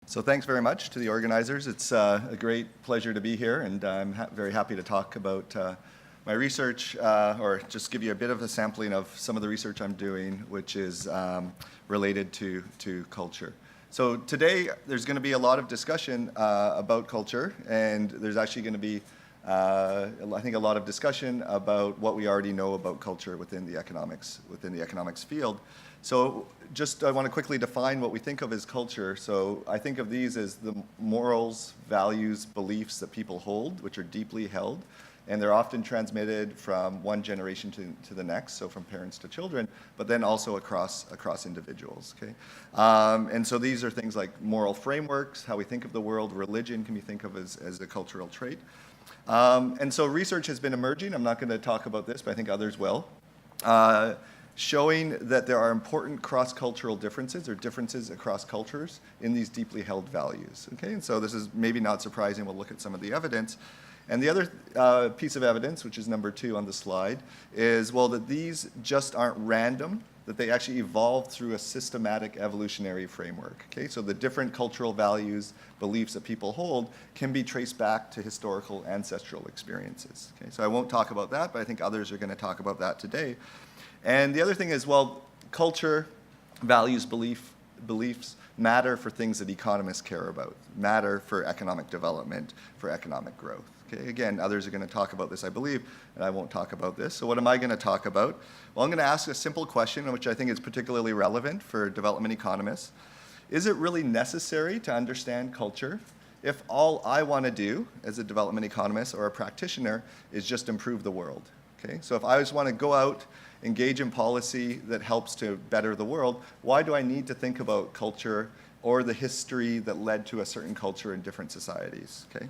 So thanks very much to the organizers. It's a great pleasure to be here, and I'm very happy to talk about my research, or just give you a bit of a sampling of some of the research I'm doing, which is related to culture. So today, there's going to be a lot of discussion about culture, and there's actually going to be, I think, a lot of discussion about what we already know about culture within the economics field. So just I want to quickly define what we think of as culture. So I think of these as the morals, values, beliefs that people hold, which are deeply held, and they're often transmitted from one generation to the next, so from parents to children, but then also across individuals, okay? And so these are things like moral frameworks, how we think of the world. Religion can be think of as a cultural trait. And so research has been emerging. I'm not going to talk about this, but I think others will. Showing that there are important cross-cultural differences or differences across cultures in these deeply held values. Okay, and so this is maybe not surprising. We'll look at some of the evidence. And the other piece of evidence, which is number 2 on the slide, is, well, that these just aren't random, that they actually evolved through a systematic evolutionary framework. Okay, so the different cultural values, beliefs that people hold can be traced back to historical ancestral experiences. Okay, so I won't talk about that, but I think others are going to talk about that today. And the other thing is, well, culture, values, beliefs matter for things that economists care about, matter for economic development, for economic growth. Okay, again, others are going to talk about this, I believe, and I won't talk about this. So what am I going to talk about? Well, I'm going to ask a simple question, which I think is particularly relevant for development economists. Is it really necessary to understand culture if all I want to do as a development economist or a practitioner is just improve the world? Okay, so if I just want to go out, engage in policy that helps to better the world, why do I need to think about culture or the history that led to a certain culture in different societies? Okay,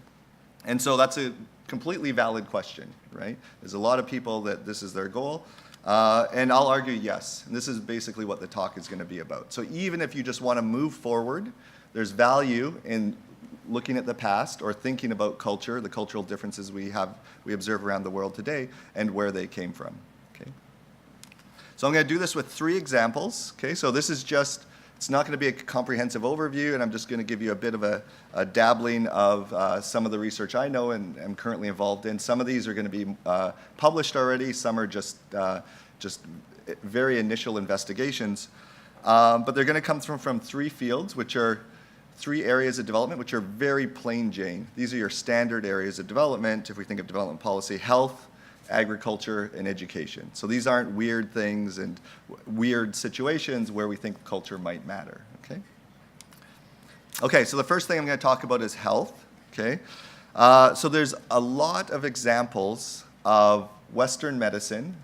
and so that's a completely valid question, right? There's a lot of people that this is their goal, and I'll argue yes. And this is basically what the talk is going to be about. So even if you just want to move forward, there's value in looking at the past or thinking about culture, the cultural differences we observe around the world today, and where they came from. Okay. So I'm going to do this with 3 examples. Okay, so this is just, it's not going to be a comprehensive overview, and I'm just going to give you a bit of a dabbling of some of the research I know and am currently involved in. Some of these are going to be published already. Some are just very initial investigations. But they're going to come from 3 fields, which are 3 areas of development, which are very plain Jane. These are your standard areas of development, if we think of development policy: health, agriculture, and education. So these aren't weird things and weird situations where we think culture might matter, okay? Okay, so the first thing I'm going to talk about is health, okay? So there's a lot of examples of Western medicine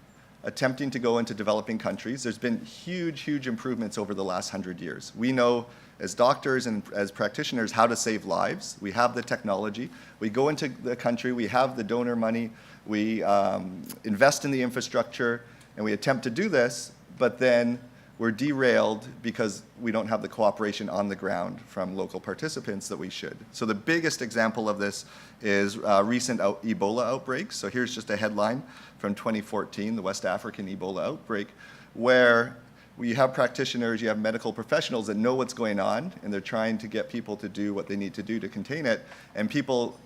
attempting to go into developing countries. There's been huge improvements over the last 100 years. We know as doctors and as practitioners how to save lives. We have the technology. We go into the country, we have the donor money, we invest in the infrastructure, and we attempt to do this, but then we're derailed because we don't have the cooperation on the ground from local participants that we should. So the biggest example of this is recent Ebola outbreaks. So here's just a headline from 2014, the West African Ebola outbreak, where you have practitioners, you have medical professionals that know what's going on, and they're trying to get people to do what they need to do to contain it, and people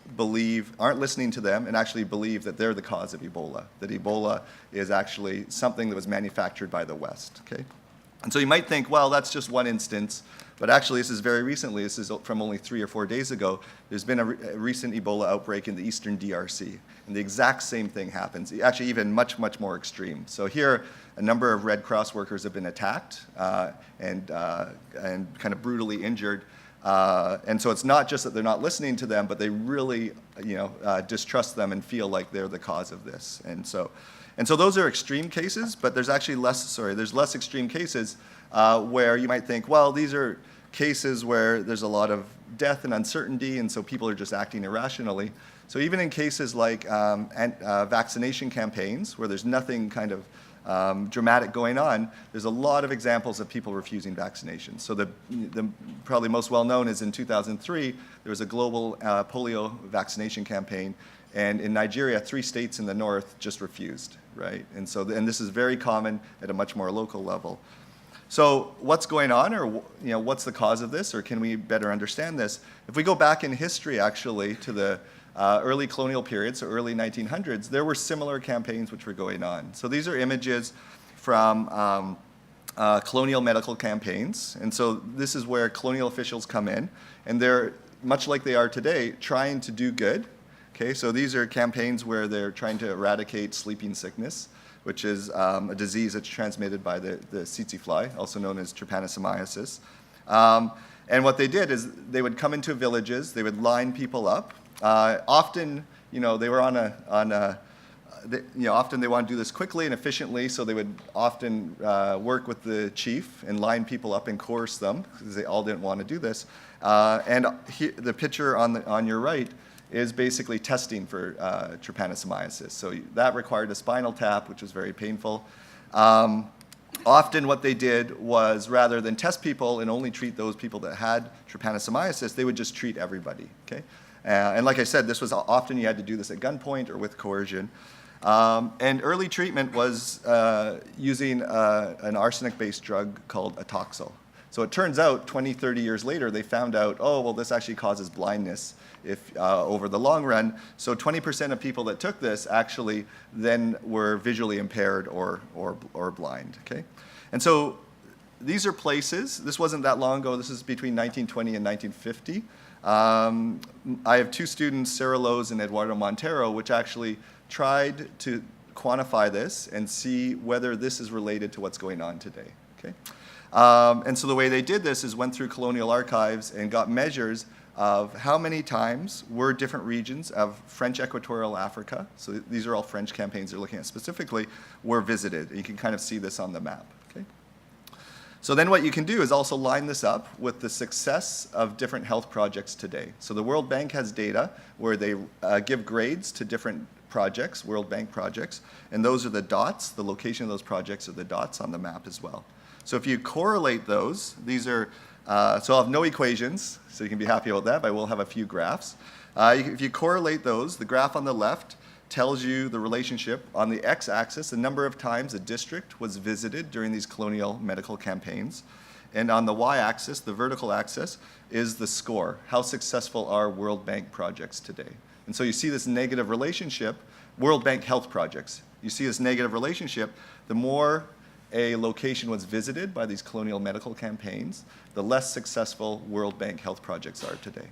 aren't listening to them and actually believe that they're the cause of Ebola, that Ebola is actually something that was manufactured by the West, okay? And so you might think, well, that's just one instance, but actually this is very recently, this is from only 3 or 4 days ago. There's been a recent Ebola outbreak in the eastern DRC, and the exact same thing happens, actually even much more extreme. So here, a number of Red Cross workers have been attacked and kind of brutally injured. And so it's not just that they're not listening to them, but they really distrust them and feel like they're the cause of this. And so those are extreme cases, but there's actually less extreme cases where you might think, well, these are cases where there's a lot of death and uncertainty, and so people are just acting irrationally. So even in cases like vaccination campaigns, where there's nothing kind of dramatic going on, there's a lot of examples of people refusing vaccinations. So the probably most well-known is in 2003, there was a global polio vaccination campaign, and in Nigeria, 3 states in the north just refused, right? And this is very common at a much more local level. So what's going on, or what's the cause of this, or can we better understand this? If we go back in history, actually, to the early colonial period, so early 1900s, there were similar campaigns which were going on. So these are images from colonial medical campaigns. And so this is where colonial officials come in, and they're, much like they are today, trying to do good. Okay, so these are campaigns where they're trying to eradicate sleeping sickness, which is a disease that's transmitted by the tsetse fly, also known as trypanosomiasis. And what they did is they would come into villages, they would line people up. Often, they were often they want to do this quickly and efficiently, so they would often work with the chief and line people up and coerce them, because they all didn't want to do this. The picture on your right is basically testing for trypanosomiasis. So that required a spinal tap, which was very painful. Often what they did was, rather than test people and only treat those people that had trypanosomiasis, they would just treat everybody. Okay? And like I said, this was often you had to do this at gunpoint or with coercion. And early treatment was using an arsenic-based drug called atoxyl. So it turns out 20, 30 years later, they found out, oh, well, this actually causes blindness over the long run. So 20% of people that took this actually then were visually impaired or blind. Okay? And so these are places. This wasn't that long ago. This is between 1920 and 1950. I have two students, Sarah Lowe's and Eduardo Montero, which actually tried to quantify this and see whether this is related to what's going on today. Okay? And so the way they did this is went through colonial archives and got measures of how many times were different regions of French Equatorial Africa, so these are all French campaigns they're looking at specifically, were visited. You can kind of see this on the map. Okay? So then what you can do is also line this up with the success of different health projects today. So the World Bank has data where they give grades to different projects, World Bank projects, and those are the dots. The location of those projects are the dots on the map as well. So if you correlate those, these are, so I'll have no equations, so you can be happy about that, but I will have a few graphs. If you correlate those, the graph on the left tells you the relationship on the x-axis, the number of times a district was visited during these colonial medical campaigns. And on the y-axis, the vertical axis, is the score. How successful are World Bank projects today? And so you see this negative relationship, World Bank health projects. You see this negative relationship, the more a location was visited by these colonial medical campaigns, the less successful World Bank health projects are today.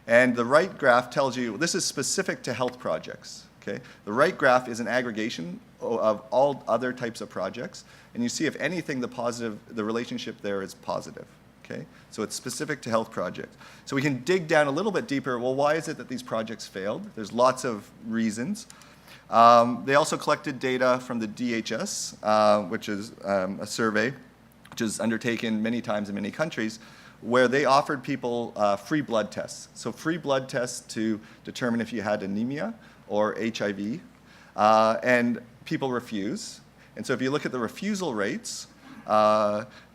And the right graph tells you, this is specific to health projects. Okay? The right graph is an aggregation of all other types of projects, and you see if anything the relationship there is positive. Okay? So it's specific to health projects. So we can dig down a little bit deeper. Well, why is it that these projects failed? There's lots of reasons. They also collected data from the DHS, which is a survey which is undertaken many times in many countries, where they offered people free blood tests. So free blood tests to determine if you had anemia or HIV, and people refuse. And so if you look at the refusal rates,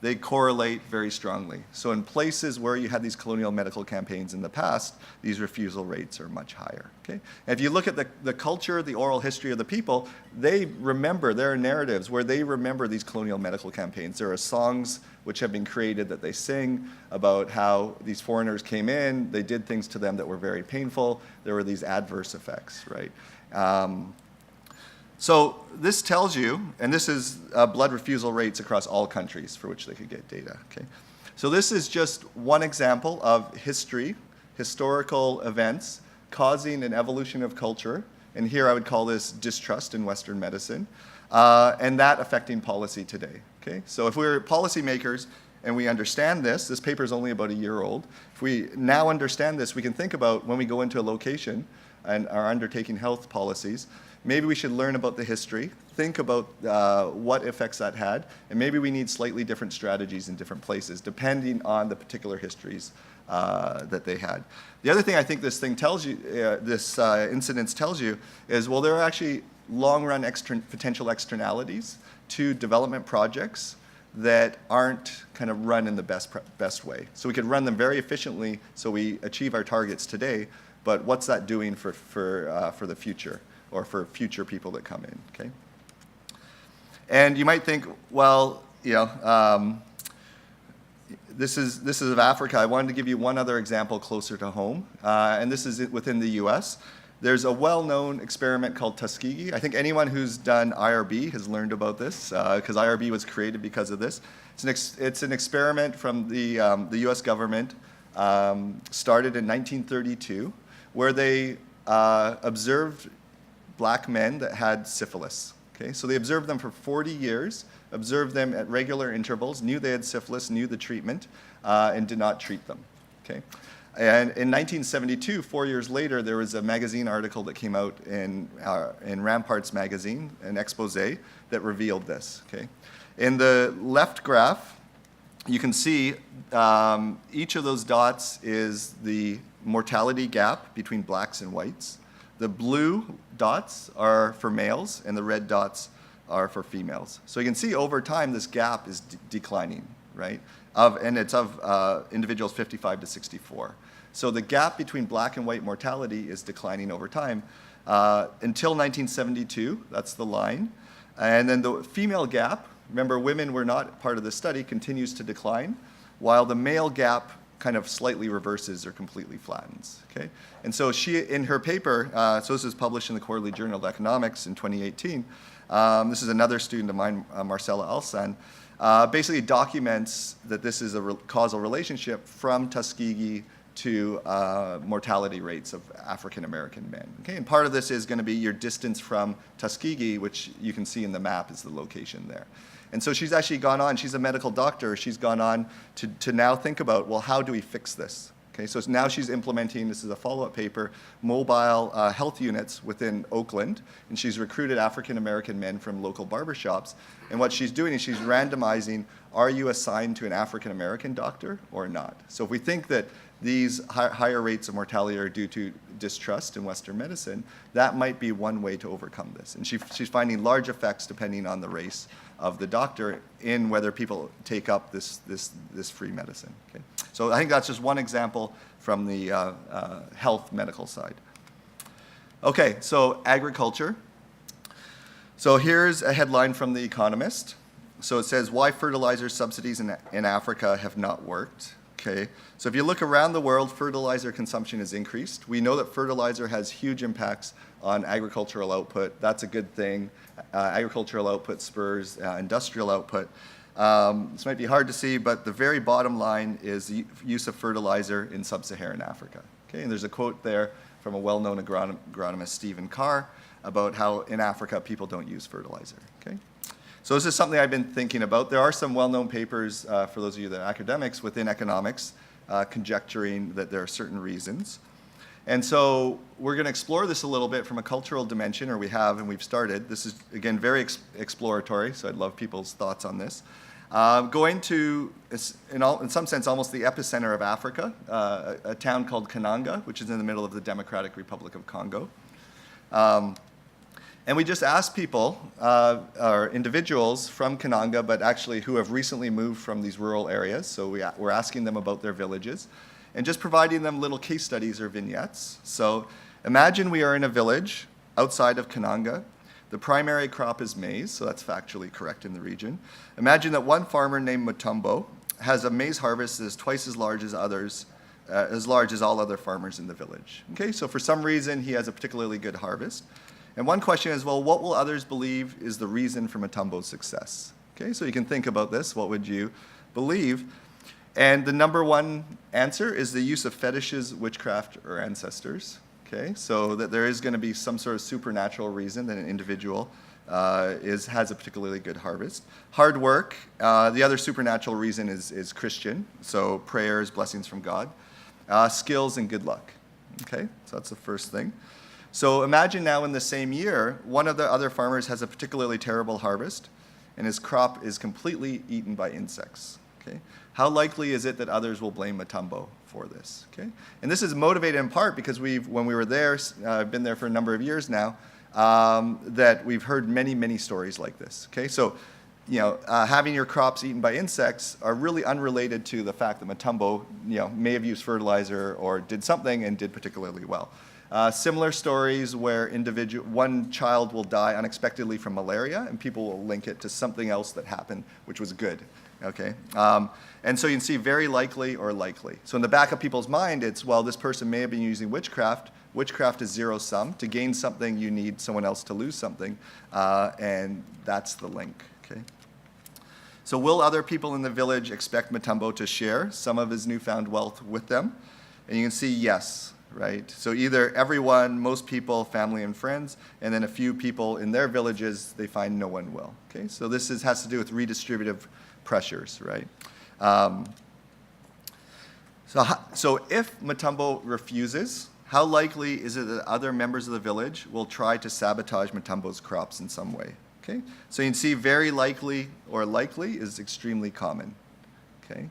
they correlate very strongly. So in places where you had these colonial medical campaigns in the past, these refusal rates are much higher. Okay? And if you look at the culture, the oral history of the people, they remember, there are narratives where they remember these colonial medical campaigns. There are songs which have been created that they sing about how these foreigners came in, they did things to them that were very painful, there were these adverse effects, right? So this tells you, and this is blood refusal rates across all countries for which they could get data. Okay? So this is just one example of historical events causing an evolution of culture, and here I would call this distrust in Western medicine, and that affecting policy today. Okay? So if we're policymakers and we understand this paper is only about a year old, if we now understand this, we can think about when we go into a location and are undertaking health policies, maybe we should learn about the history, think about what effects that had, and maybe we need slightly different strategies in different places, depending on the particular histories that they had. The other thing I think this thing tells you, this incidence tells you, is, well, there are actually long-run potential externalities to development projects that aren't kind of run in the best way. So we could run them very efficiently so we achieve our targets today, but what's that doing for the future, or for future people that come in, okay? And you might think, well, this is of Africa. I wanted to give you one other example closer to home, and this is within the U.S. There's a well-known experiment called Tuskegee. I think anyone who's done IRB has learned about this, because IRB was created because of this. It's an experiment from the U.S. government, started in 1932, where they observed black men that had syphilis. Okay, so they observed them for 40 years, observed them at regular intervals, knew they had syphilis, knew the treatment, and did not treat them. Okay, and in 1972, 4 years later, there was a magazine article that came out in Ramparts magazine, an expose that revealed this. Okay, in the left graph, you can see each of those dots is the mortality gap between blacks and whites. The blue dots are for males, and the red dots are for females. So you can see over time this gap is declining, right? And it's of individuals 55 to 64. So the gap between black and white mortality is declining over time until 1972. That's the line. And then the female gap, remember women were not part of the study, continues to decline, while the male gap kind of slightly reverses or completely flattens. Okay? And so she, in her paper, so this was published in the Quarterly Journal of Economics in 2018, this is another student of mine, Marcella Alsan, basically documents that this is a causal relationship from Tuskegee to mortality rates of African American men. Okay? And part of this is going to be your distance from Tuskegee, which you can see in the map is the location there. And so she's actually gone on, she's a medical doctor, she's gone on to now think about, well, how do we fix this? Okay, so now she's implementing, this is a follow-up paper, mobile health units within Oakland, and she's recruited African-American men from local barbershops. And what she's doing is she's randomizing, are you assigned to an African-American doctor or not? So if we think that these higher rates of mortality are due to distrust in Western medicine, that might be one way to overcome this. And she's finding large effects depending on the race of the doctor in whether people take up this free medicine. Okay? So I think that's just one example from the health medical side. Okay, so agriculture. So here's a headline from The Economist. So it says, why fertilizer subsidies in Africa have not worked. Okay, so if you look around the world, fertilizer consumption has increased. We know that fertilizer has huge impacts on agricultural output. That's a good thing. Agricultural output spurs industrial output. This might be hard to see, but the very bottom line is the use of fertilizer in sub-Saharan Africa. Okay, and there's a quote there from a well-known agronomist, Stephen Carr, about how in Africa people don't use fertilizer. Okay. So this is something I've been thinking about. There are some well-known papers, for those of you that are academics, within economics, conjecturing that there are certain reasons. And so we're going to explore this a little bit from a cultural dimension, or we have, and we've started. This is, again, very exploratory, so I'd love people's thoughts on this. Going to, in some sense, almost the epicenter of Africa, a town called Kananga, which is in the middle of the Democratic Republic of Congo. And we just asked people, or individuals from Kananga, but actually who have recently moved from these rural areas. So we're asking them about their villages and just providing them little case studies or vignettes. So imagine we are in a village outside of Kananga. The primary crop is maize, so that's factually correct in the region. Imagine that one farmer named Mutombo has a maize harvest that is twice as large as all other farmers in the village. Okay, so for some reason he has a particularly good harvest. And one question is, well, what will others believe is the reason for Mutombo's success? Okay, so you can think about this. What would you believe? And the number one answer is the use of fetishes, witchcraft, or ancestors. Okay, so that there is going to be some sort of supernatural reason that an individual has a particularly good harvest. Hard work. The other supernatural reason is Christian, so prayers, blessings from God. Skills and good luck. Okay, so that's the first thing. So imagine now in the same year, one of the other farmers has a particularly terrible harvest, and his crop is completely eaten by insects. Okay? How likely is it that others will blame Mutombo for this? Okay? And this is motivated in part because when we were there, I've been there for a number of years now, that we've heard many, many stories like this. Okay? So, having your crops eaten by insects are really unrelated to the fact that Mutombo, may have used fertilizer or did something and did particularly well. Similar stories where one child will die unexpectedly from malaria, and people will link it to something else that happened, which was good. okay? And so you can see very likely or likely. So in the back of people's mind, it's, well, this person may have been using witchcraft. Witchcraft is zero sum. To gain something, you need someone else to lose something, and that's the link, okay? So will other people in the village expect Mutombo to share some of his newfound wealth with them? And you can see yes, right? So either everyone, most people, family and friends, and then a few people in their villages, they find no one will, okay? So this has to do with redistributive pressures, right? So if Mutombo refuses, how likely is it that other members of the village will try to sabotage Mutombo's crops in some way? Okay? So you can see very likely or likely is extremely common. Okay?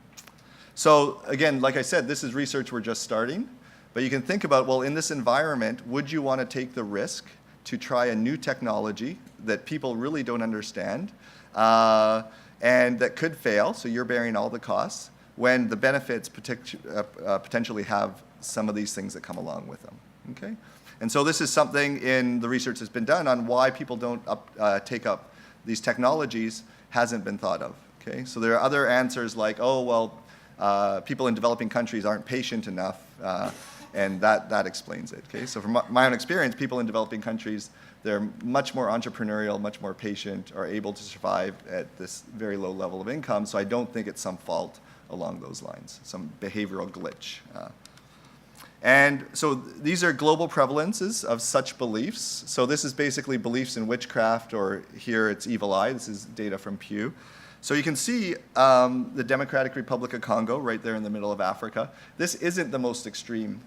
So again, like I said, this is research we're just starting, but you can think about, well, in this environment, would you want to take the risk to try a new technology that people really don't understand and that could fail, so you're bearing all the costs, when the benefits potentially have some of these things that come along with them, okay? And so this is something in the research that's been done on why people don't take up these technologies hasn't been thought of, okay? So there are other answers like, oh, well, people in developing countries aren't patient enough, and that explains it, okay? So from my own experience, people in developing countries, they're much more entrepreneurial, much more patient, are able to survive at this very low level of income, so I don't think it's some fault along those lines, some behavioral glitch. And so these are global prevalences of such beliefs. So this is basically beliefs in witchcraft, or here it's evil eye. This is data from Pew. So you can see the Democratic Republic of Congo right there in the middle of Africa. This isn't the most extreme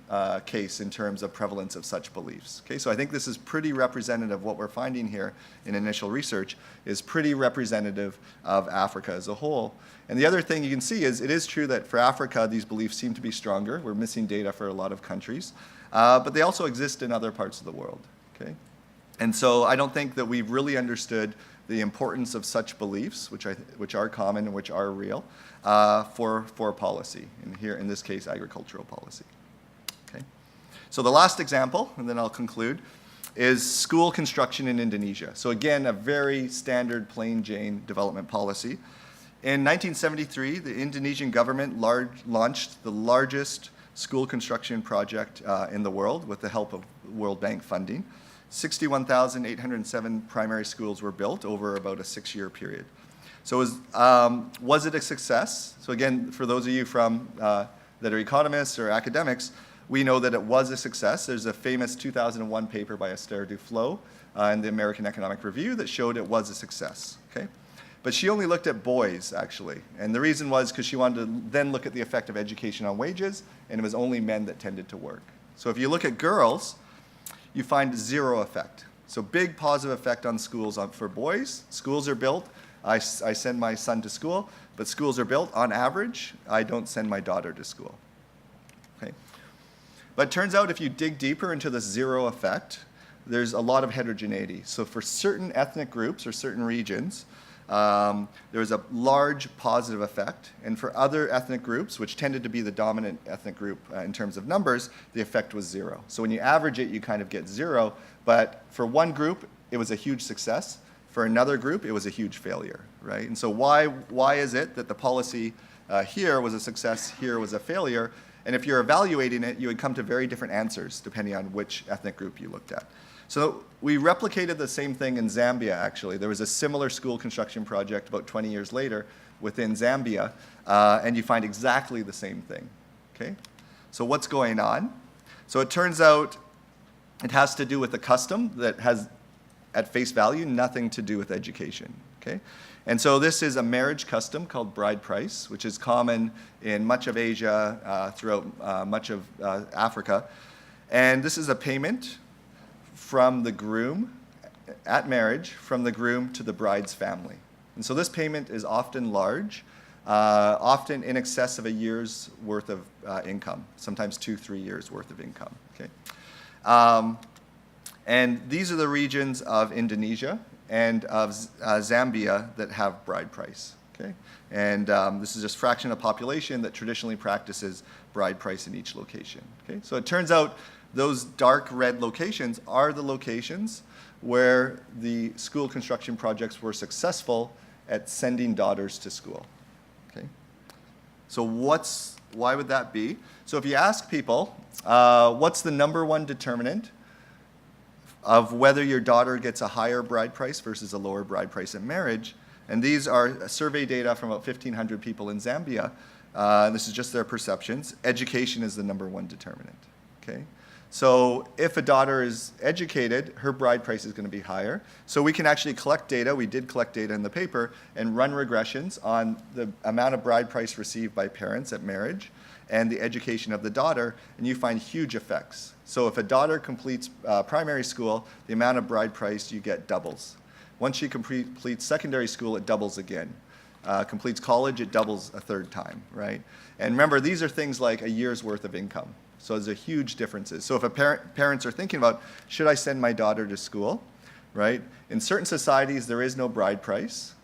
case in terms of prevalence of such beliefs. Okay, so I think this is pretty representative. What we're finding here in initial research is pretty representative of Africa as a whole. And the other thing you can see is it is true that for Africa, these beliefs seem to be stronger. We're missing data for a lot of countries. But they also exist in other parts of the world. Okay? And so I don't think that we've really understood the importance of such beliefs, which are common and which are real, for policy, and here in this case, agricultural policy. Okay? So the last example, and then I'll conclude, is school construction in Indonesia. So again, a very standard plain Jane development policy. In 1973, the Indonesian government launched the largest school construction project in the world with the help of World Bank funding. 61,807 primary schools were built over about a 6-year period. So was it a success? So again, for those of you from that are economists or academics, we know that it was a success. There's a famous 2001 paper by Esther Duflo in the American Economic Review that showed it was a success. Okay? But she only looked at boys, actually. And the reason was because she wanted to then look at the effect of education on wages, and it was only men that tended to work. So if you look at girls, you find zero effect. So big positive effect on schools for boys. Schools are built. I send my son to school, but schools are built. On average, I don't send my daughter to school. Okay? But it turns out if you dig deeper into this zero effect, there's a lot of heterogeneity. So for certain ethnic groups or certain regions, there was a large positive effect. And for other ethnic groups, which tended to be the dominant ethnic group in terms of numbers, the effect was zero. So when you average it, you kind of get zero. But for one group, it was a huge success. For another group, it was a huge failure, right? And so why is it that the policy here was a success, here was a failure? And if you're evaluating it, you would come to very different answers depending on which ethnic group you looked at. So we replicated the same thing in Zambia, actually. There was a similar school construction project about 20 years later within Zambia, and you find exactly the same thing, okay? So what's going on? So it turns out it has to do with a custom that has, at face value, nothing to do with education, okay? And so this is a marriage custom called bride price, which is common in much of Asia, throughout much of Africa. And this is a payment from the groom, at marriage, from the groom to the bride's family. And so this payment is often large, often in excess of a year's worth of income, sometimes 2-3 years worth of income, okay? And these are the regions of Indonesia and of Zambia that have bride price, okay? And this is just fraction of population that traditionally practices bride price in each location, okay? So it turns out those dark red locations are the locations where the school construction projects were successful at sending daughters to school, So why would that be? So if you ask people, what's the number one determinant of whether your daughter gets a higher bride price versus a lower bride price in marriage? And these are survey data from about 1,500 people in Zambia. This is just their perceptions. Education is the number one determinant, okay? So if a daughter is educated, her bride price is going to be higher. So we can actually collect data, we did collect data in the paper, and run regressions on the amount of bride price received by parents at marriage and the education of the daughter, and you find huge effects. So if a daughter completes primary school, the amount of bride price you get doubles. Once she completes secondary school, it doubles again. Completes college, it doubles a third time, right? And remember, these are things like a year's worth of income. So there's a huge differences. So if parents are thinking about, should I send my daughter to school, right? In certain societies, there is no bride price,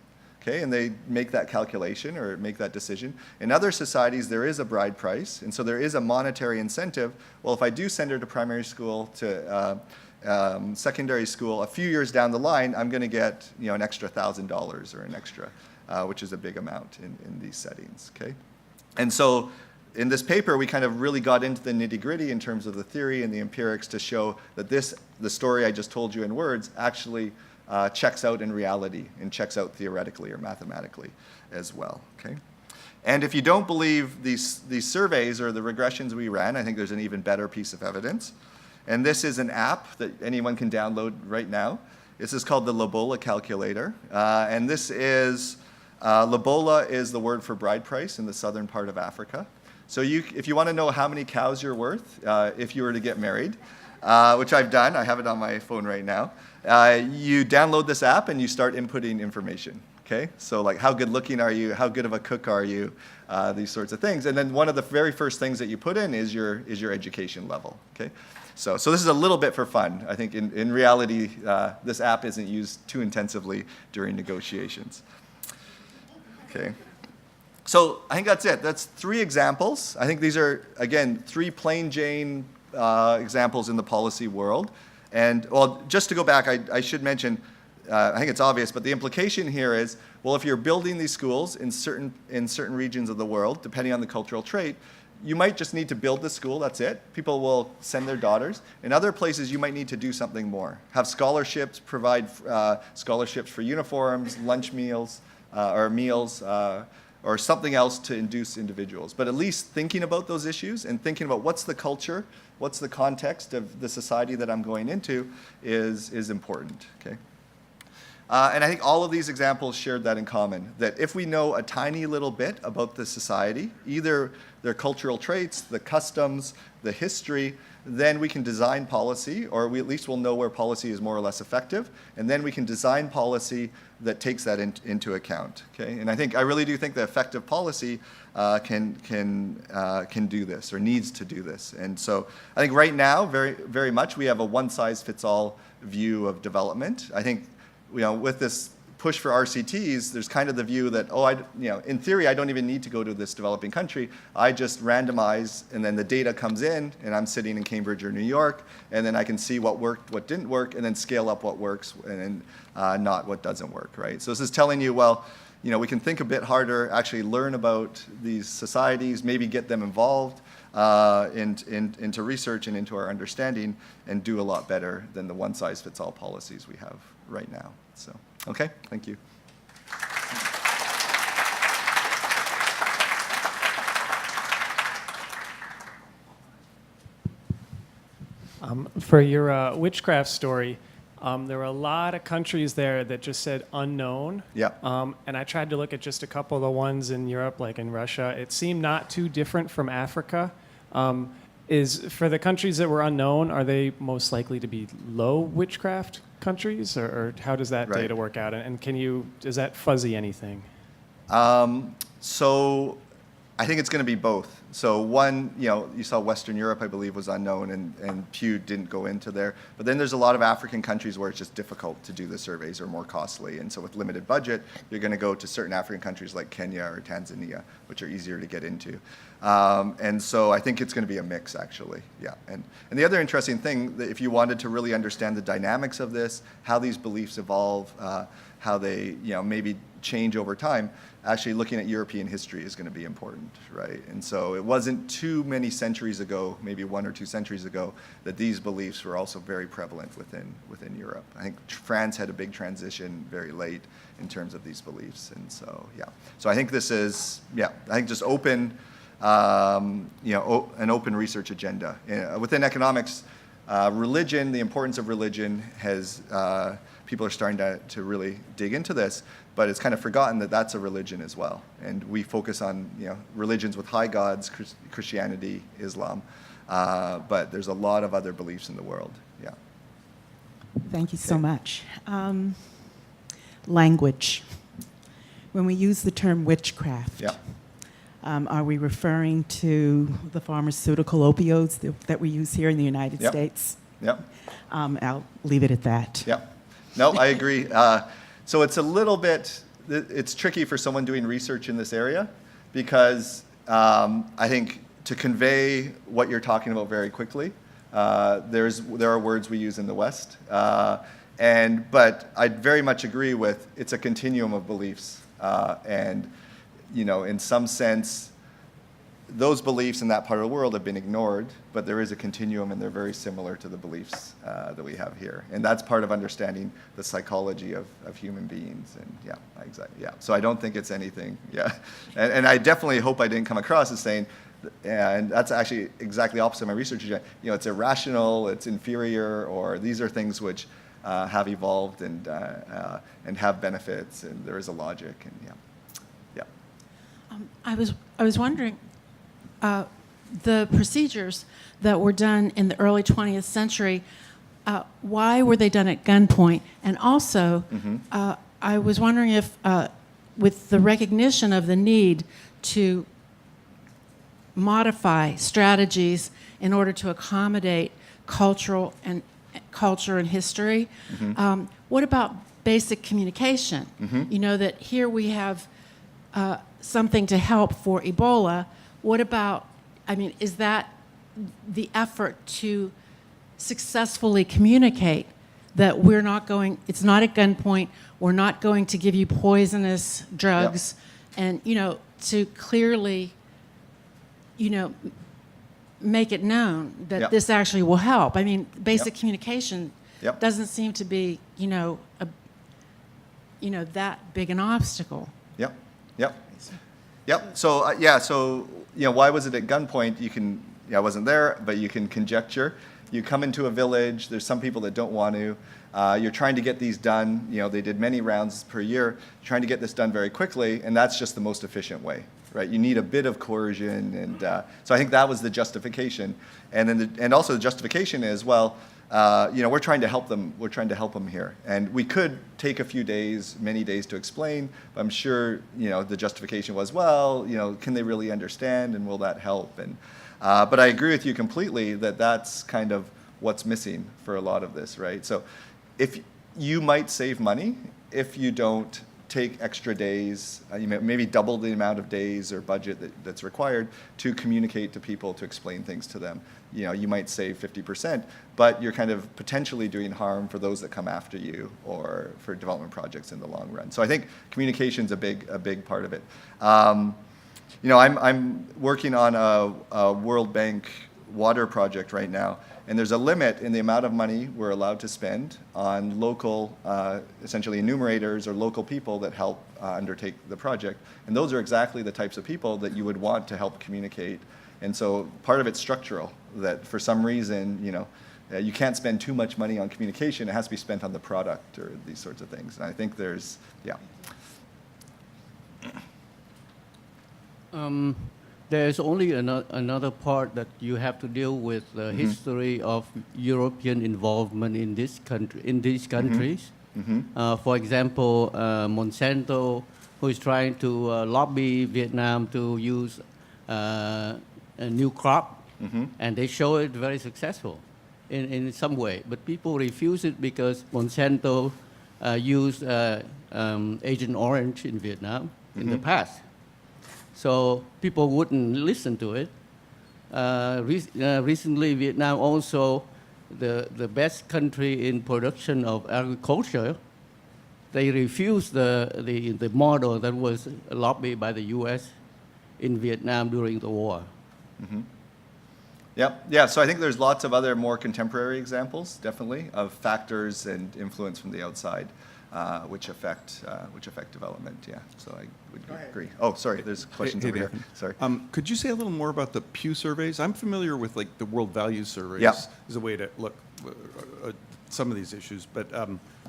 okay? And they make that calculation or make that decision. In other societies, there is a bride price, and so there is a monetary incentive. Well, if I do send her to primary school, to secondary school, a few years down the line, I'm going to get an extra $1,000 or an extra, which is a big amount in these settings, okay? And so in this paper, we kind of really got into the nitty-gritty in terms of the theory and the empirics to show that the story I just told you in words actually checks out in reality and checks out theoretically or mathematically as well, okay? And if you don't believe these surveys or the regressions we ran, I think there's an even better piece of evidence. And this is an app that anyone can download right now. This is called the Lobola calculator. And this is, Lobola is the word for bride price in the southern part of Africa. So if you want to know how many cows you're worth if you were to get married, which I've done, I have it on my phone right now, you download this app and you start inputting information, okay? So like how good looking are you, how good of a cook are you, these sorts of things. And then one of the very first things that you put in is your education level, okay? So this is a little bit for fun. I think in reality, this app isn't used too intensively during negotiations, okay? So I think that's it. That's 3 examples. I think these are, again, 3 plain Jane examples in the policy world. And, well, just to go back, I should mention, I think it's obvious, but the implication here is, well, if you're building these schools in certain regions of the world, depending on the cultural trait, you might just need to build the school, that's it. People will send their daughters. In other places, you might need to do something more. Have scholarships, provide scholarships for uniforms, lunch meals, or meals, or something else to induce individuals. But at least thinking about those issues and thinking about what's the culture, what's the context of the society that I'm going into is important, okay? And I think all of these examples shared that in common, that if we know a tiny little bit about the society, either their cultural traits, the customs, the history, then we can design policy, or we at least will know where policy is more or less effective, and then we can design policy that takes that into account, okay? And I really do think that effective policy can do this, or needs to do this. And so I think right now, very, very much, we have a one-size-fits-all view of development. I think with this push for RCTs, there's kind of the view that, in theory, I don't even need to go to this developing country. I just randomize, and then the data comes in, and I'm sitting in Cambridge or New York, and then I can see what worked, what didn't work, and then scale up what works and not what doesn't work, right? So this is telling you, well, we can think a bit harder, actually learn about these societies, maybe get them involved into research and into our understanding, and do a lot better than the one-size-fits-all policies we have right now. So, okay, thank you. For your witchcraft story, there were a lot of countries there that just said unknown. Yeah. And I tried to look at just a couple of the ones in Europe, like in Russia. It seemed not too different from Africa. For the countries that were unknown, are they most likely to be low witchcraft countries, or how does that data work out? And does that fuzzy anything? So I think it's going to be both. So one, you saw Western Europe, I believe, was unknown, and Pew didn't go into there. But then there's a lot of African countries where it's just difficult to do the surveys or more costly. And so with limited budget, you're going to go to certain African countries like Kenya or Tanzania, which are easier to get into. And so I think it's going to be a mix, actually. Yeah. And the other interesting thing, that if you wanted to really understand the dynamics of this, how these beliefs evolve, how they, maybe change over time, actually looking at European history is going to be important, right? And so it wasn't too many centuries ago, maybe 1 or 2 centuries ago, that these beliefs were also very prevalent within Europe. I think France had a big transition very late in terms of these beliefs, and so yeah. So I think this is, I think just open, an open research agenda. Within economics, religion, the importance of religion has, people are starting to really dig into this, but it's kind of forgotten that that's a religion as well. And we focus on, religions with high gods, Christianity, Islam, but there's a lot of other beliefs in the world, yeah. Thank you so much. Language. When we use the term witchcraft, Yeah. Are we referring to the pharmaceutical opioids that we use here in the United Yep. States? Yep. I'll leave it at that. Yep. No, I agree. So it's a little bit, it's tricky for someone doing research in this area because I think to convey what you're talking about very quickly, there are words we use in the West. But I very much agree with it's a continuum of beliefs. And, in some sense, those beliefs in that part of the world have been ignored, but there is a continuum and they're very similar to the beliefs that we have here. And that's part of understanding the psychology of human beings. And yeah, exactly, yeah. So I don't think it's anything, yeah. And I definitely hope I didn't come across as saying, and that's actually exactly opposite of my research, it's irrational, it's inferior, or these are things which have evolved and have benefits, and there is a logic, and yeah. I was wondering, the procedures that were done in the early 20th century, why were they done at gunpoint? And also, I was wondering if, with the recognition of the need to modify strategies in order to accommodate culture and history, what about basic communication? That here we have something to help for Ebola. What about, is that the effort to successfully communicate that we're not going, it's not at gunpoint, we're not going to give you poisonous drugs, and, to clearly, make it known that this actually will help. Basic communication doesn't seem to be, that big an obstacle. Yep. So why was it at gunpoint? I wasn't there, but you can conjecture. You come into a village. There's some people that don't want to. You're trying to get these done. They did many rounds per year, trying to get this done very quickly, and that's just the most efficient way, right? You need a bit of coercion, and so I think that was the justification. And then and also the justification is, we're trying to help them. We're trying to help them here, and we could take a few days, many days to explain. But I'm sure the justification was, can they really understand, and will that help? And but I agree with you completely that that's kind of what's missing for a lot of this, right? So if you might save money if you don't take extra days, maybe double the amount of days or budget that's required to communicate to people, to explain things to them. You might save 50%, but you're kind of potentially doing harm for those that come after you or for development projects in the long run. So I think communication's a big part of it. I'm working on a World Bank water project right now, and there's a limit in the amount of money we're allowed to spend on local, essentially enumerators or local people that help undertake the project. And those are exactly the types of people that you would want to help communicate. And so part of it's structural, that for some reason, you can't spend too much money on communication. It has to be spent on the product or these sorts of things. And I think there's, There's only another part that you have to deal with the history of European involvement in these countries. For example, Monsanto, who is trying to lobby Vietnam to use a new crop, and they show it very successful in some way. But people refuse it because Monsanto used Agent Orange in Vietnam in the past. So people wouldn't listen to it. Recently, Vietnam also the best country in production of agriculture, they refused the model that was lobbied by the U.S. in Vietnam during the war. Yep. Yeah. So I think there's lots of other more contemporary examples, definitely, of factors and influence from the outside, which affect development. Yeah. So I would agree. Oh, sorry. There's questions over here. Sorry. Could you say a little more about the Pew surveys? I'm familiar with like the World Values Surveys Yeah. as a way to look at some of these issues, but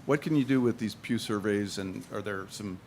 what can you do with these Pew surveys, and are there some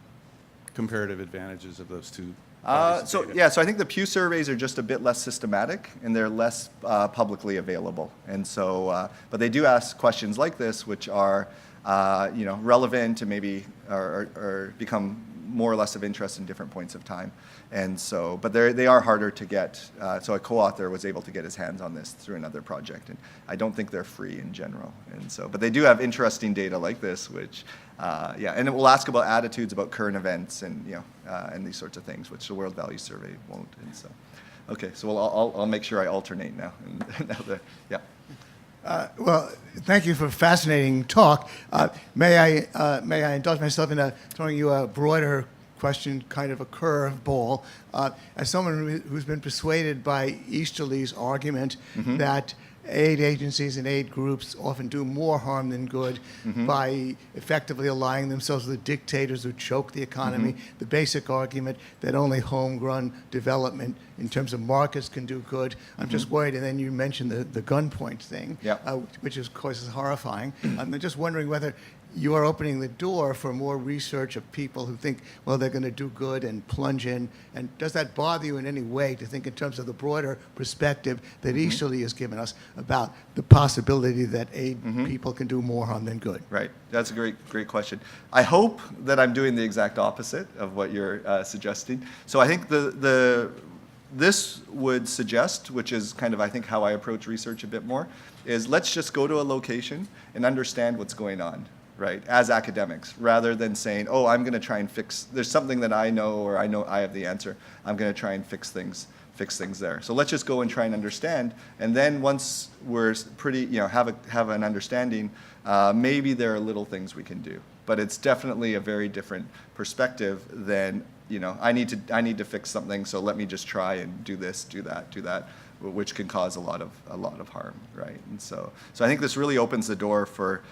comparative advantages of those two? bodies of data? So I think the Pew surveys are just a bit less systematic, and they're less publicly available. And so, but they do ask questions like this, which are, relevant and maybe or become more or less of interest in different points of time. And so, but they are harder to get. So a co-author was able to get his hands on this through another project, and I don't think they're free in general. And so, but they do have interesting data like this, which, and it will ask about attitudes about current events and and these sorts of things, which the World Values Survey won't. And so, okay, so I'll make sure I alternate now. Well, thank you for a fascinating talk. May I indulge myself in throwing you a broader question, kind of a curveball? As someone who's been persuaded by Easterly's argument that aid agencies and aid groups often do more harm than good by effectively allying themselves with dictators who choke the economy, the basic argument that only homegrown development in terms of markets can do good. I'm just worried, and then you mentioned the gunpoint thing, which of course is horrifying. I'm just wondering whether you are opening the door for more research of people who think, well, they're going to do good and plunge in. And does that bother you in any way to think in terms of the broader perspective that Easterly has given us about the possibility that aid people can do more harm than good? Right. That's a great question. I hope that I'm doing the exact opposite of what you're suggesting. So I think this would suggest, which is kind of, I think, how I approach research a bit more, is let's just go to a location and understand what's going on, right, as academics, rather than saying, oh, I'm going to try and fix, there's something that I know, or I know I have the answer, I'm going to try and fix things there. So let's just go and try and understand, and then once we're pretty, have an understanding, maybe there are little things we can do. But it's definitely a very different perspective than, I need to fix something, so let me just try and do this, do that, which can cause a lot of harm, right? And so I think this really opens the door for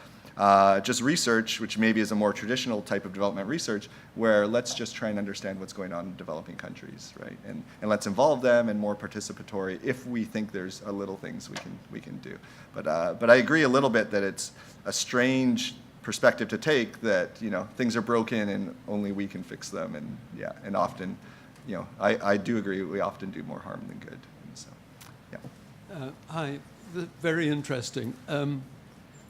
just research, which maybe is a more traditional type of development research, where let's just try and understand what's going on in developing countries, right? And let's involve them and more participatory if we think there's a little things we can do. But I agree a little bit that it's a strange perspective to take, that things are broken and only we can fix them, and often, I do agree we often do more harm than good. And so, Hi, very interesting.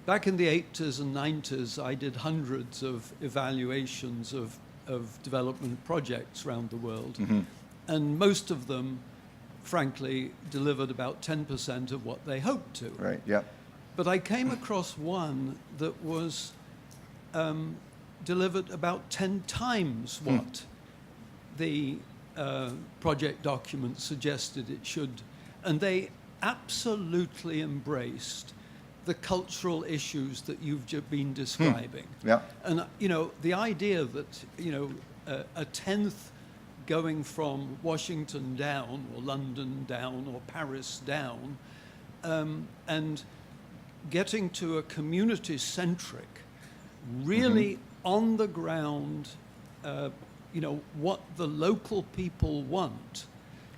Back in the 80s and 90s, I did hundreds of evaluations of development projects around the world, and most of them, frankly, delivered about 10% of what they hoped to. right, yeah. But I came across one that was delivered about 10 times what the project document suggested it should, and they absolutely embraced the cultural issues that you've been describing. Yeah. And the idea that a tenth going from Washington down, or London down, or Paris down, and getting to a community-centric, really on the ground, what the local people want,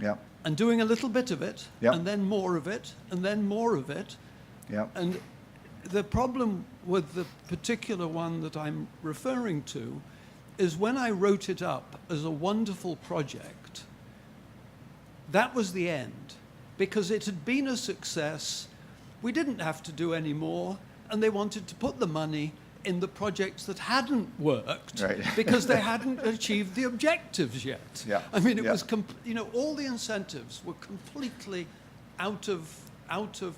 Yeah. and doing a little bit of it, Yeah. and then more of it, and then more of it. Yeah. And the problem with the particular one that I'm referring to is when I wrote it up as a wonderful project, that was the end, because it had been a success. We didn't have to do any more, and they wanted to put the money in the projects that hadn't worked, Right. because they hadn't achieved the objectives yet. Yeah. I mean, it Yeah. was all the incentives were completely out of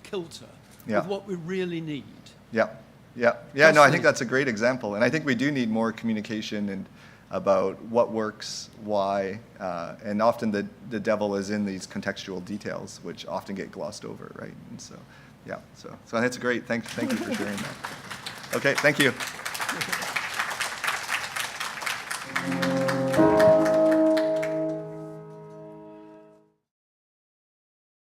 kilter Yeah. with what we really need. Yeah, no, I think that's a great example. And I think we do need more communication and about what works, why, and often the devil is in these contextual details, which often get glossed over, right? And so, so that's great. Thank you for sharing that. Okay, thank you.